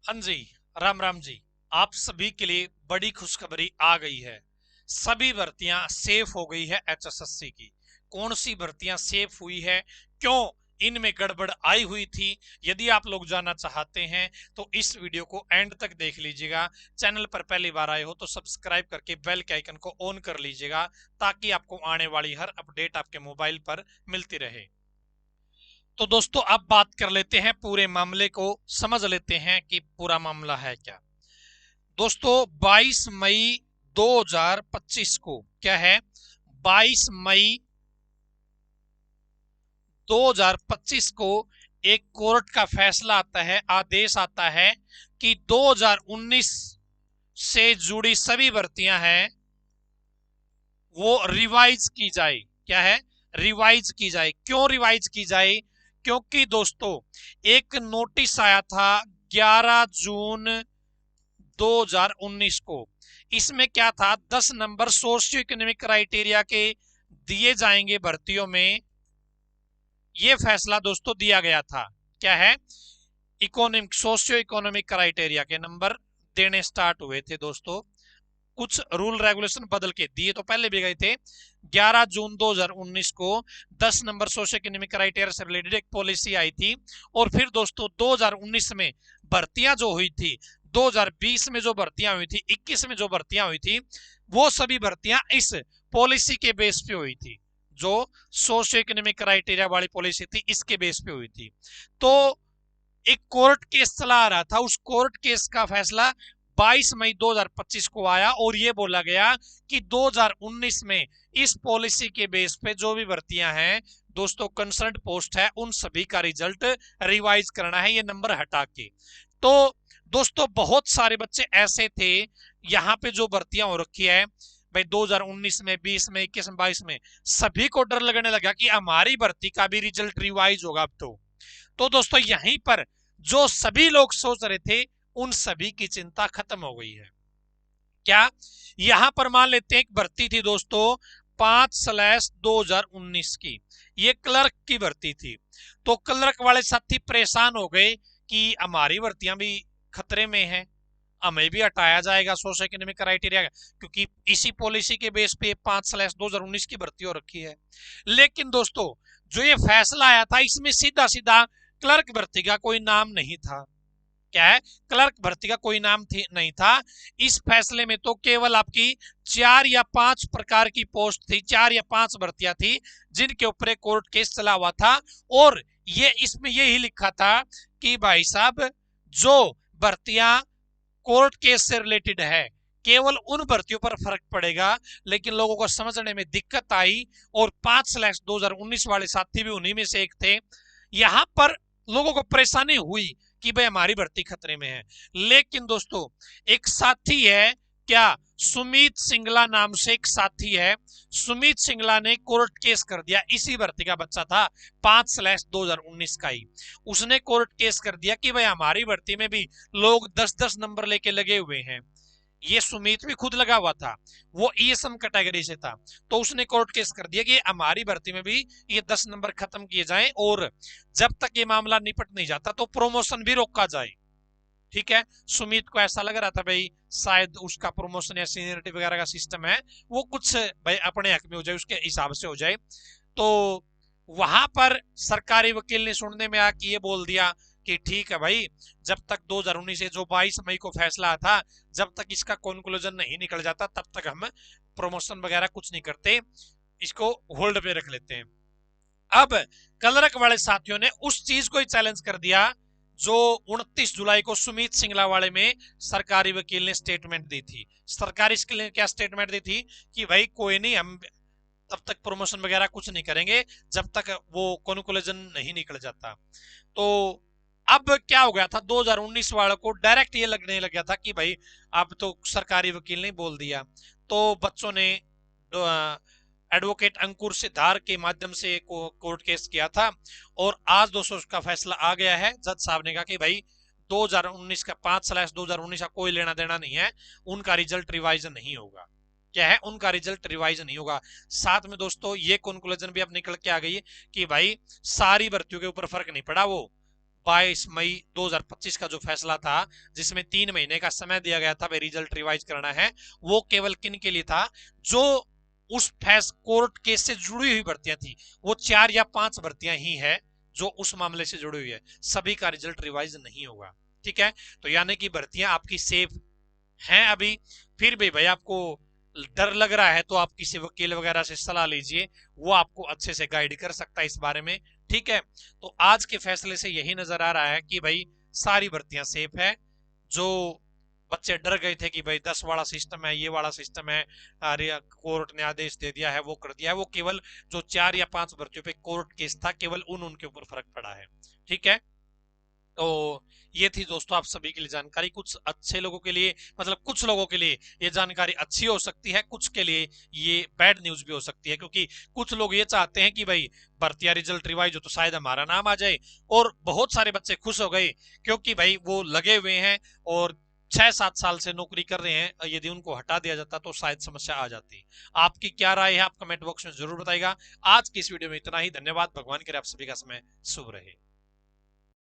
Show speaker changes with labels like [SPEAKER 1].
[SPEAKER 1] हाँ जी, राम राम जी। आप सभी के लिए बड़ी खुशखबरी आ गई है। सभी भर्तियां सेफ हो गई है एचएसएससी की। कौन सी भर्तियां सेफ हुई है, क्यों इनमें गड़बड़ आई हुई थी, यदि आप लोग जानना चाहते हैं तो इस वीडियो को एंड तक देख लीजिएगा। चैनल पर पहली बार आए हो तो सब्सक्राइब करके बेल के आइकन को ऑन कर लीजिएगा, ताकि आपको आने वाली हर अपडेट आपके मोबाइल पर मिलती रहे। तो दोस्तों अब बात कर लेते हैं, पूरे मामले को समझ लेते हैं कि पूरा मामला है क्या। दोस्तों 22 मई 2025 को क्या है, 22 मई 2025 को एक कोर्ट का फैसला आता है, आदेश आता है कि 2019 से जुड़ी सभी भर्तियां हैं वो रिवाइज की जाए। क्या है, रिवाइज की जाए। क्यों रिवाइज की जाए? क्योंकि दोस्तों एक नोटिस आया था 11 जून 2019 को। इसमें क्या था, 10 नंबर सोशियो इकोनॉमिक क्राइटेरिया के दिए जाएंगे भर्तियों में। यह फैसला दोस्तों दिया गया था। क्या है, इकोनॉमिक सोशियो इकोनॉमिक क्राइटेरिया के नंबर देने स्टार्ट हुए थे दोस्तों। कुछ रूल रेगुलेशन बदल के दिए तो पहले भी गए थे। 11 जून 2019 को 10 नंबर सोशियो इकोनॉमिक क्राइटेरिया से रिलेटेड एक पॉलिसी आई थी। और फिर दोस्तों 2019 में भर्तियां जो हुई थी, 2020 में जो भर्तियां हुई थी, 21 में जो भर्तियां हुई थी, वो सभी भर्तियां इस पॉलिसी के बेस पे हुई थी। जो सोशियो इकोनॉमिक क्राइटेरिया वाली पॉलिसी थी, इसके बेस पे हुई थी। तो एक कोर्ट केस चला आ रहा था, उस कोर्ट केस का फैसला 22 मई 2025 को आया और यह बोला गया कि 2019 में इस पॉलिसी के बेस पे जो भी भर्तियां हैं दोस्तों, कंसर्न पोस्ट है, उन सभी का रिजल्ट रिवाइज करना है, ये नंबर हटा के। तो दोस्तों बहुत सारे बच्चे ऐसे थे यहां पे जो भर्तियां हो रखी है भाई 2019 में, 20 में, 21 में, 22 में, सभी को डर लगने लगा कि हमारी भर्ती का भी रिजल्ट रिवाइज होगा अब तो दोस्तों यहीं पर जो सभी लोग सोच रहे थे, उन सभी की चिंता खत्म हो गई है। क्या, यहां पर मान लेते हैं एक भर्ती थी दोस्तों 5/2019 की, ये क्लर्क की भर्ती थी। तो क्लर्क वाले साथी परेशान हो गए कि हमारी भर्तियां भी खतरे में हैं, हमें भी हटाया जाएगा सोशल इकोनॉमिक क्राइटेरिया, क्योंकि इसी पॉलिसी के बेस पे 5/2019 की भर्ती हो रखी है। लेकिन दोस्तों जो ये फैसला आया था, इसमें सीधा सीधा क्लर्क भर्ती का कोई नाम नहीं था। क्या है, क्लर्क भर्ती का कोई नाम नहीं था। इस फैसले में तो केवल आपकी 4 या 5 प्रकार की पोस्ट थी, 4 या 5 भर्तियां थी जिनके ऊपर कोर्ट केस चला हुआ था। और ये इसमें यही लिखा था कि भाई साहब जो भर्तियां कोर्ट केस से रिलेटेड है, केवल उन भर्तियों पर फर्क पड़ेगा। लेकिन लोगों को समझने में दिक्कत आई और 5/2019 वाले साथी भी उन्हीं में से एक थे। यहां पर लोगों को परेशानी हुई कि भाई हमारी भर्ती खतरे में है। लेकिन दोस्तों एक साथी है, क्या, सुमित सिंगला नाम से एक साथी है, सुमित सिंगला ने कोर्ट केस कर दिया। इसी भर्ती का बच्चा था, 5/2019 का ही। उसने कोर्ट केस कर दिया कि भाई हमारी भर्ती में भी लोग 10-10 नंबर लेके लगे हुए हैं। ये सुमित भी खुद लगा हुआ था, वो ईएसएम कैटेगरी से था। तो उसने कोर्ट केस कर दिया कि हमारी भर्ती में भी ये 10 नंबर खत्म किए जाएं, और जब तक ये मामला निपट नहीं जाता तो प्रमोशन भी रोका जाए। ठीक है, सुमित को ऐसा लग रहा था भाई शायद उसका प्रमोशन या सीनियरिटी वगैरह का सिस्टम है वो कुछ भाई अपने हक में हो जाए, उसके हिसाब से हो जाए। तो वहां पर सरकारी वकील ने सुनने में आया कि ये बोल दिया कि ठीक है भाई, जब तक 2019 से जो 22 मई को फैसला था, जब तक इसका कंक्लूजन नहीं निकल जाता तब तक हम प्रमोशन वगैरह कुछ नहीं करते, इसको होल्ड पे रख लेते हैं। अब कलरक वाले साथियों ने उस चीज को ही चैलेंज कर दिया जो 29 जुलाई को सुमित सिंगला वाले में सरकारी वकील ने स्टेटमेंट दी थी। सरकारी वकील ने क्या स्टेटमेंट दी थी कि भाई कोई नहीं, हम तब तक प्रमोशन वगैरह कुछ नहीं करेंगे जब तक वो कंक्लूजन नहीं निकल जाता। तो अब क्या हो गया था, 2019 वालों को डायरेक्ट ये लगने लग गया था कि भाई अब तो सरकारी वकील ने बोल दिया। तो बच्चों ने एडवोकेट अंकुर सिद्धार के माध्यम से कोर्ट केस किया था। और आज दोस्तों उसका फैसला आ गया है। जज साहब ने कहा कि भाई 2019 का 5/2019 का कोई लेना देना नहीं है, उनका रिजल्ट रिवाइज नहीं होगा। क्या है, उनका रिजल्ट रिवाइज नहीं होगा। साथ में दोस्तों ये कंक्लूजन भी अब निकल के आ गई कि भाई सारी भर्तियों के ऊपर फर्क नहीं पड़ा, वो 22 मई 2025 का जो फैसला था, जिसमें 3 महीने का समय दिया गया था भाई रिजल्ट रिवाइज करना है, वो केवल किन के लिए था? जो उस कोर्ट केस से जुड़ी हुई भर्तियां थी, वो 4 या 5 भर्तियां ही है जो उस मामले से जुड़ी हुई है, सभी का रिजल्ट रिवाइज नहीं होगा। ठीक है, तो यानी कि भर्तियां आपकी सेफ हैं अभी। फिर भी भाई आपको डर लग रहा है तो आप किसी वकील वगैरह से सलाह लीजिए, वो आपको अच्छे से गाइड कर सकता है इस बारे में। ठीक है, तो आज के फैसले से यही नजर आ रहा है कि भाई सारी भर्तियां सेफ है। जो बच्चे डर गए थे कि भाई 10 वाला सिस्टम है, ये वाला सिस्टम है, अरे कोर्ट ने आदेश दे दिया है, वो कर दिया है, वो केवल जो 4 या 5 भर्तियों पे कोर्ट केस था, केवल उनके ऊपर फर्क पड़ा है। ठीक है, तो ये थी दोस्तों आप सभी के लिए जानकारी। कुछ अच्छे लोगों के लिए, मतलब कुछ लोगों के लिए ये जानकारी अच्छी हो सकती है, कुछ के लिए ये बैड न्यूज भी हो सकती है, क्योंकि कुछ लोग ये चाहते हैं कि भाई भर्तियां रिजल्ट रिवाइज हो तो शायद हमारा नाम आ जाए, और बहुत सारे बच्चे खुश हो गए क्योंकि भाई वो लगे हुए हैं और 6-7 साल से नौकरी कर रहे हैं, यदि उनको हटा दिया जाता तो शायद समस्या आ जाती। आपकी क्या राय है आप कमेंट बॉक्स में जरूर बताइएगा। आज की इस वीडियो में इतना ही, धन्यवाद, भगवान करे आप सभी का समय शुभ रहे।